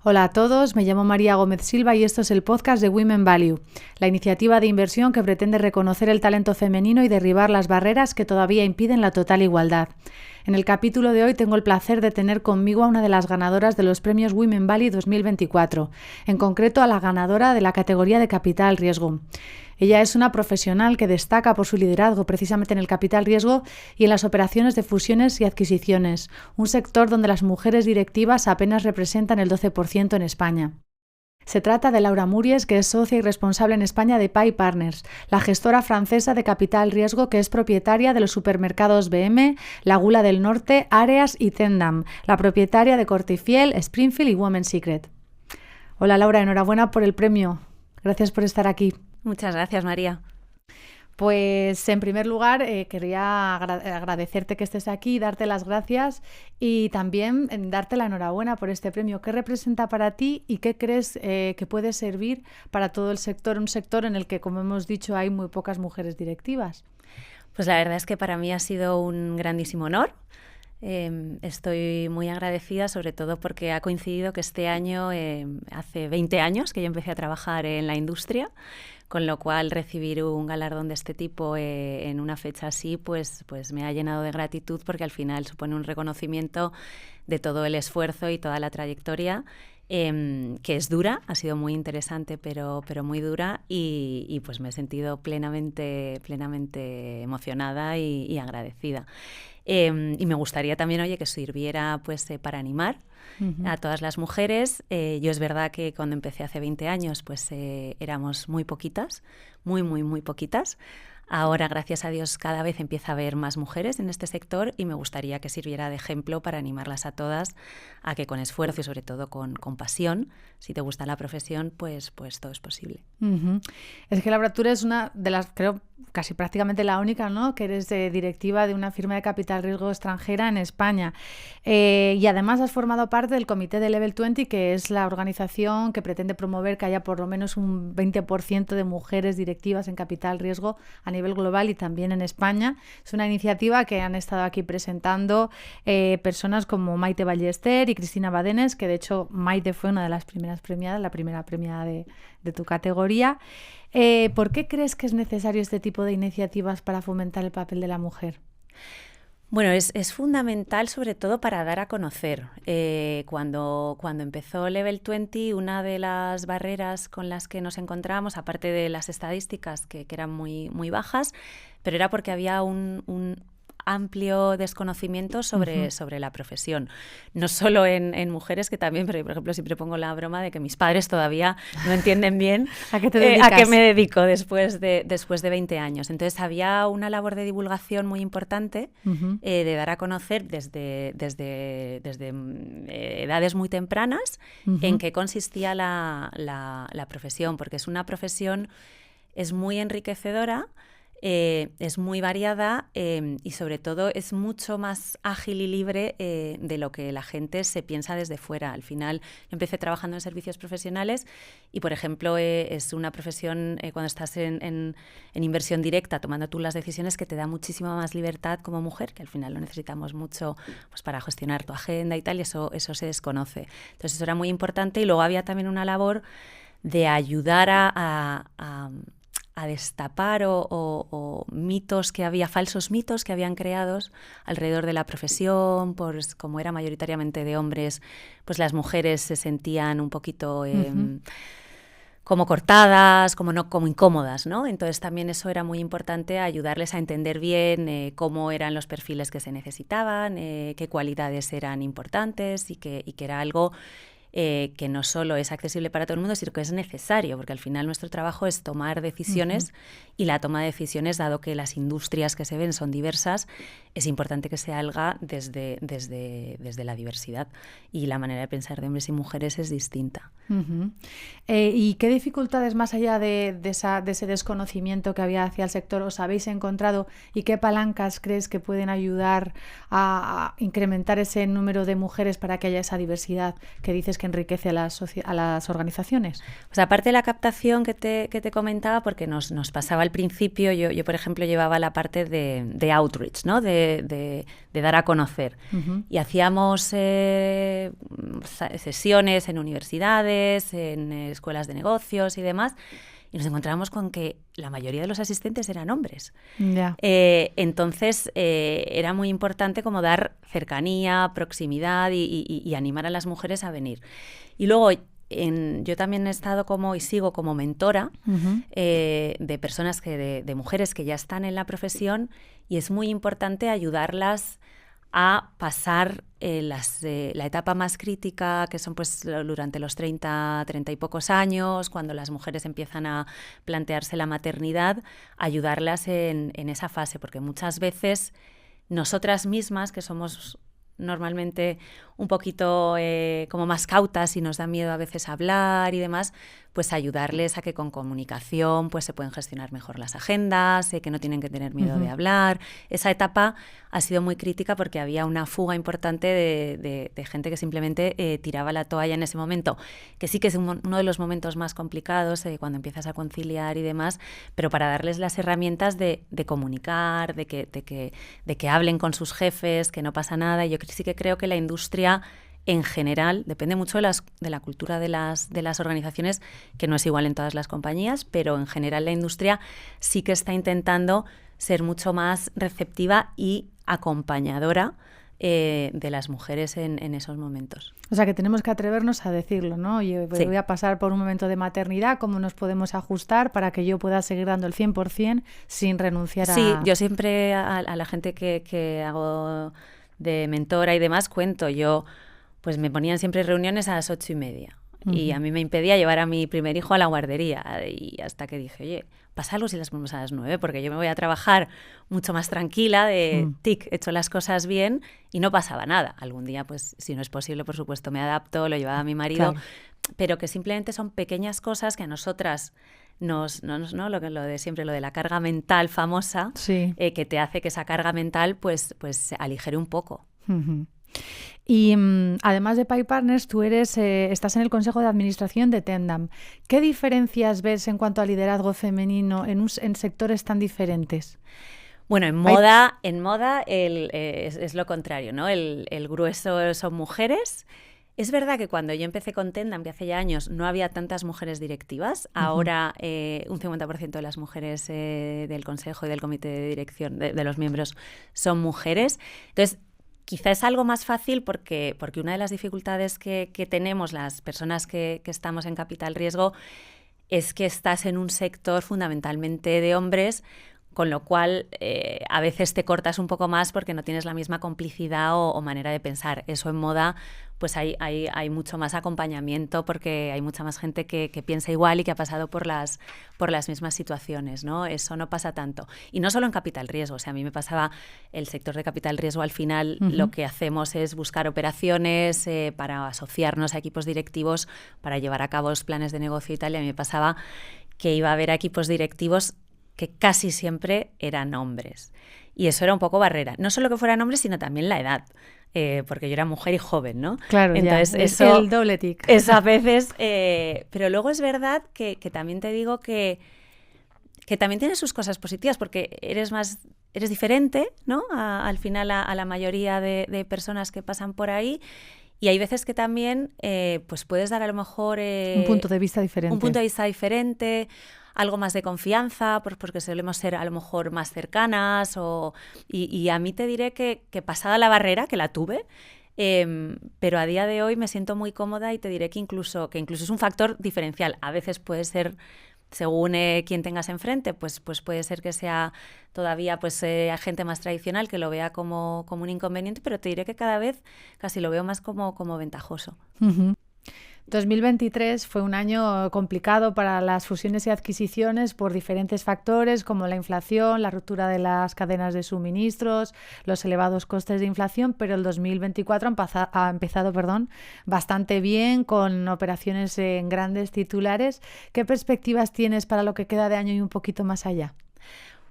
Hola a todos, me llamo María Gómez Silva y esto es el podcast de Women Value, la iniciativa de inversión que pretende reconocer el talento femenino y derribar las barreras que todavía impiden la total igualdad. En el capítulo de hoy tengo el placer de tener conmigo a una de las ganadoras de los premios Women Value 2024, en concreto a la ganadora de la categoría de capital riesgo. Ella es una profesional que destaca por su liderazgo precisamente en el capital riesgo y en las operaciones de fusiones y adquisiciones, un sector donde las mujeres directivas apenas representan el 12% en España. Se trata de Laura Muries, que es socia y responsable en España de Pay Partners, la gestora francesa de capital riesgo que es propietaria de los supermercados BM, La Gula del Norte, Areas y Tendam, la propietaria de Cortefiel, Springfield y Women's Secret. Hola Laura, enhorabuena por el premio. Gracias por estar aquí. Muchas gracias, María. Pues en primer lugar quería agradecerte que estés aquí, darte las gracias y también darte la enhorabuena por este premio. ¿Qué representa para ti y qué crees que puede servir para todo el sector? Un sector en el que, como hemos dicho, hay muy pocas mujeres directivas. Pues la verdad es que para mí ha sido un grandísimo honor. Estoy muy agradecida, sobre todo porque ha coincidido que este año, hace 20 años que yo empecé a trabajar en la industria, con lo cual recibir un galardón de este tipo en una fecha así, pues me ha llenado de gratitud porque al final supone un reconocimiento de todo el esfuerzo y toda la trayectoria, que es dura, ha sido muy interesante, pero muy dura y pues me he sentido plenamente emocionada y agradecida. Y me gustaría también, oye, que sirviera pues para animar a todas las mujeres. Yo es verdad que cuando empecé hace 20 años pues éramos muy poquitas, muy poquitas. Ahora, gracias a Dios, cada vez empieza a haber más mujeres en este sector y me gustaría que sirviera de ejemplo para animarlas a todas a que con esfuerzo y sobre todo con pasión, si te gusta la profesión, pues todo es posible. Es que Laura, tú eres una de las, creo, casi prácticamente la única, ¿no?, que eres directiva de una firma de capital riesgo extranjera en España. Y además has formado parte del comité de Level 20, que es la organización que pretende promover que haya por lo menos un 20% de mujeres directivas en capital riesgo a nivel global y también en España. Es una iniciativa que han estado aquí presentando personas como Maite Ballester y Cristina Badenes, que de hecho Maite fue una de las primeras premiadas, la primera premiada de tu categoría. ¿Por qué crees que es necesario este tipo de iniciativas para fomentar el papel de la mujer? Bueno, es fundamental sobre todo para dar a conocer. Cuando empezó Level 20, una de las barreras con las que nos encontrábamos, aparte de las estadísticas que eran muy bajas, pero era porque había un amplio desconocimiento sobre la profesión. No solo en mujeres, que también, pero por ejemplo siempre pongo la broma de que mis padres todavía no entienden bien ¿A qué te dedicas? A qué me dedico después de 20 años. Entonces había una labor de divulgación muy importante, de dar a conocer desde edades muy tempranas en qué consistía la profesión, porque es una profesión, es muy enriquecedora, es muy variada y sobre todo es mucho más ágil y libre de lo que la gente se piensa desde fuera. Al final yo empecé trabajando en servicios profesionales y, por ejemplo, es una profesión cuando estás en inversión directa, tomando tú las decisiones, que te da muchísima más libertad como mujer, que al final lo necesitamos mucho pues, para gestionar tu agenda y tal, y eso se desconoce. Entonces eso era muy importante y luego había también una labor de ayudar a destapar o mitos que había, falsos mitos que habían creados alrededor de la profesión, pues como era mayoritariamente de hombres, pues las mujeres se sentían un poquito como cortadas, como incómodas, ¿no? Entonces también eso era muy importante, ayudarles a entender bien cómo eran los perfiles que se necesitaban, qué cualidades eran importantes y que era algo que no solo es accesible para todo el mundo, sino que es necesario, porque al final nuestro trabajo es tomar decisiones y la toma de decisiones, dado que las industrias que se ven son diversas, es importante que se haga desde la diversidad y la manera de pensar de hombres y mujeres es distinta. ¿Y qué dificultades, más allá de ese desconocimiento que había hacia el sector, os habéis encontrado y qué palancas crees que pueden ayudar a incrementar ese número de mujeres para que haya esa diversidad que dices que enriquece a las organizaciones. Pues aparte de la captación que te comentaba, porque nos pasaba al principio, yo por ejemplo llevaba la parte de outreach, ¿no? de dar a conocer. Uh-huh. Y hacíamos sesiones en universidades, en escuelas de negocios y demás, y nos encontrábamos con que la mayoría de los asistentes eran hombres. Yeah. Entonces era muy importante como dar cercanía, proximidad y animar a las mujeres a venir. Y luego yo también he estado y sigo como mentora uh-huh. De personas de mujeres que ya están en la profesión, y es muy importante ayudarlas a pasar la etapa más crítica, que son pues durante los 30 y pocos años, cuando las mujeres empiezan a plantearse la maternidad, ayudarlas en esa fase, porque muchas veces nosotras mismas, que somos normalmente un poquito como más cautas y nos da miedo a veces hablar y demás, pues ayudarles a que con comunicación pues se pueden gestionar mejor las agendas, que no tienen que tener miedo uh-huh. de hablar. Esa etapa ha sido muy crítica porque había una fuga importante de gente que simplemente tiraba la toalla en ese momento, que sí que es uno de los momentos más complicados cuando empiezas a conciliar y demás, pero para darles las herramientas de comunicar, de que hablen con sus jefes, que no pasa nada. Y yo sí que creo que la industria en general, depende mucho de la cultura de las organizaciones, que no es igual en todas las compañías, pero en general la industria sí que está intentando ser mucho más receptiva y acompañadora de las mujeres en esos momentos. O sea, que tenemos que atrevernos a decirlo, ¿no? Oye, voy a pasar por un momento de maternidad, ¿cómo nos podemos ajustar para que yo pueda seguir dando el 100% sin renunciar a...? Sí, yo siempre a la gente que hago de mentora y demás cuento, pues me ponían siempre reuniones a las 8:30 uh-huh. y a mí me impedía llevar a mi primer hijo a la guardería, y hasta que dije, oye, pasa algo si las ponemos a las 9, porque yo me voy a trabajar mucho más tranquila, he hecho las cosas bien y no pasaba nada. Algún día, pues si no es posible, por supuesto, me adapto, lo llevaba a mi marido, claro. Pero que simplemente son pequeñas cosas que a nosotras ¿no? Lo de siempre, lo de la carga mental famosa, sí. Que te hace que esa carga mental pues aligere un poco. Uh-huh. Y además de Pie Partners, tú estás en el Consejo de Administración de Tendam. ¿Qué diferencias ves en cuanto a liderazgo femenino en sectores tan diferentes? Bueno, en moda es lo contrario, ¿no? El grueso son mujeres. Es verdad que cuando yo empecé con Tendam, que hace ya años, no había tantas mujeres directivas. Uh-huh. Ahora un 50% de las mujeres del Consejo y del Comité de Dirección, de los miembros, son mujeres. Entonces, quizá es algo más fácil porque una de las dificultades que tenemos las personas que estamos en capital riesgo es que estás en un sector fundamentalmente de hombres, con lo cual a veces te cortas un poco más porque no tienes la misma complicidad o manera de pensar. Eso en moda pues hay mucho más acompañamiento porque hay mucha más gente que piensa igual y que ha pasado por las mismas situaciones, ¿no? Eso no pasa tanto. Y no solo en capital riesgo. O sea, a mí me pasaba el sector de capital riesgo, al final uh-huh. Lo que hacemos es buscar operaciones para asociarnos a equipos directivos para llevar a cabo los planes de negocio y tal. Y a mí me pasaba que iba a haber equipos directivos que casi siempre eran hombres. Y eso era un poco barrera. No solo que fueran hombres, sino también la edad. Porque yo era mujer y joven, ¿no? Claro, entonces ya. Eso, el doble tic. Eso a veces... pero luego es verdad que también te digo que también tiene sus cosas positivas, porque eres diferente, ¿no? Al final a la mayoría de personas que pasan por ahí. Y hay veces que también pues puedes dar a lo mejor... un punto de vista diferente. Un punto de vista diferente, algo más de confianza, porque solemos ser a lo mejor más cercanas. Y a mí te diré que pasada la barrera, que la tuve, pero a día de hoy me siento muy cómoda y te diré que incluso es un factor diferencial. A veces puede ser... Según quién tengas enfrente, pues puede ser que sea todavía gente más tradicional que lo vea como un inconveniente, pero te diré que cada vez casi lo veo más como ventajoso. Uh-huh. 2023 fue un año complicado para las fusiones y adquisiciones por diferentes factores como la inflación, la ruptura de las cadenas de suministros, los elevados costes de inflación, pero el 2024 ha empezado bastante bien con operaciones en grandes titulares. ¿Qué perspectivas tienes para lo que queda de año y un poquito más allá?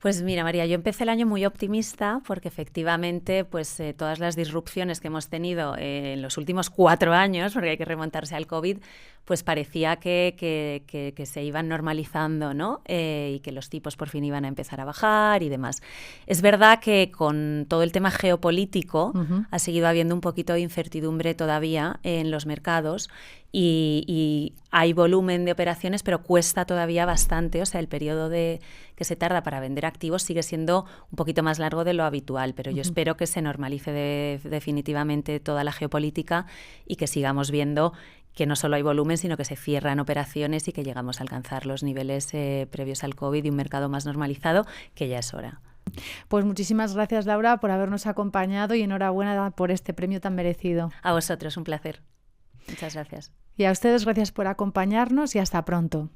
Pues mira, María, yo empecé el año muy optimista porque efectivamente pues todas las disrupciones que hemos tenido en los últimos 4 años, porque hay que remontarse al COVID, pues parecía que se iban normalizando, ¿no? Y que los tipos por fin iban a empezar a bajar y demás. Es verdad que con todo el tema geopolítico ha seguido habiendo un poquito de incertidumbre todavía en los mercados y hay volumen de operaciones, pero cuesta todavía bastante. O sea, el periodo que se tarda para vender activos sigue siendo un poquito más largo de lo habitual, pero yo espero que se normalice definitivamente toda la geopolítica y que sigamos viendo que no solo hay volumen, sino que se cierran operaciones y que llegamos a alcanzar los niveles previos al COVID y un mercado más normalizado, que ya es hora. Pues muchísimas gracias, Laura, por habernos acompañado y enhorabuena por este premio tan merecido. A vosotros, un placer. Muchas gracias. Y a ustedes, gracias por acompañarnos y hasta pronto.